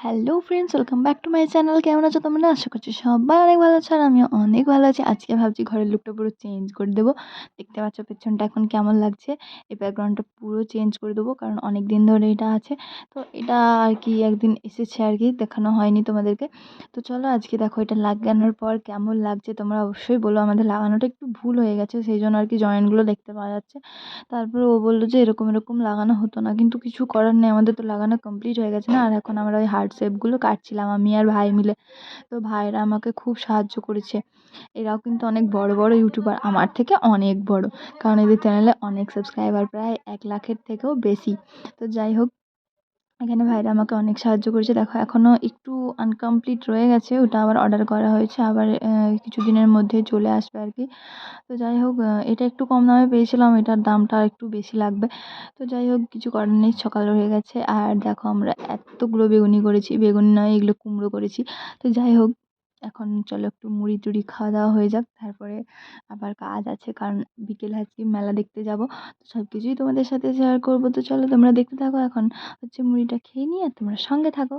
Hello friends, welcome back to my channel. কেমন আছো তোমরা? আশা করছি সবাই অনেক ভালো আছো আর আমিও অনেক ভালো আছি। আজকে ভাবছি ঘরের লুকটা পুরো চেঞ্জ করে দেবো। দেখতে পাচ্ছ পেছনটা এখন কেমন লাগছে। এই ব্যাকগ্রাউন্ডটা পুরো চেঞ্জ করে দেবো, কারণ অনেক দিন ধরে এটা আছে। তো এটা আর কি একদিন এসেছে আর কি, দেখানো হয়নি তোমাদেরকে। তো চলো আজকে দেখো এটা লাগানোর পর কেমন লাগছে তোমরা অবশ্যই বলো। আমাদের লাগানোটা একটু ভুল হয়ে গেছে, সেই জন্য আর কি জয়েন্টগুলো দেখতে পাওয়া যাচ্ছে। তারপরে ও বললো যে এরকম এরকম লাগানো হতো না, কিন্তু কিছু করার নেই, আমাদের তো লাগানো কমপ্লিট হয়ে গেছে না। আর এখন আমরা ওই হার্ট শেপগুলো কাটছিলাম আমি আর ভাই মিলে। তো ভাইরা আমাকে খুব সাহায্য করেছে। এরাও কিন্তু অনেক বড় বড় ইউটিউবার, আমার থেকে অনেক বড়, কারণ এদের চ্যানেলে অনেক সাবস্ক্রাইবার, প্রায় 1 লাখের থেকেও বেশি। তো যাই হোক, এখানে ভাইরা আমাকে অনেক সাহায্য করেছে। দেখো এখনও একটু আনকমপ্লিট রয়ে গেছে, ওটা আবার অর্ডার করা হয়েছে, আবার কিছুদিনের মধ্যেই চলে আসবে আর কি। তো যাই হোক, এটা একটু কম দামে পেয়েছিলাম, এটার দামটা একটু বেশি লাগবে। তো যাই হোক, কিছু করার নেই, সকাল হয়ে গেছে। আর দেখো আমরা এতগুলো বেগুনি করেছি, বেগুনি নয় এগুলো কুমড়ো করেছি। তো যাই হোক, এখন চলো একটু মুড়ি টুড়ি খাওয়া দাওয়া হয়ে যাক, তারপরে আবার কাজ আছে, কারণ বিকেলে আজকে মেলা দেখতে যাব। তো সব কিছুই তোমাদের সাথে শেয়ার করবো। তো চলো তোমরা দেখতে থাকো, এখন হচ্ছে মুড়িটা খেয়ে নিয়ে তোমরা সঙ্গে থাকো।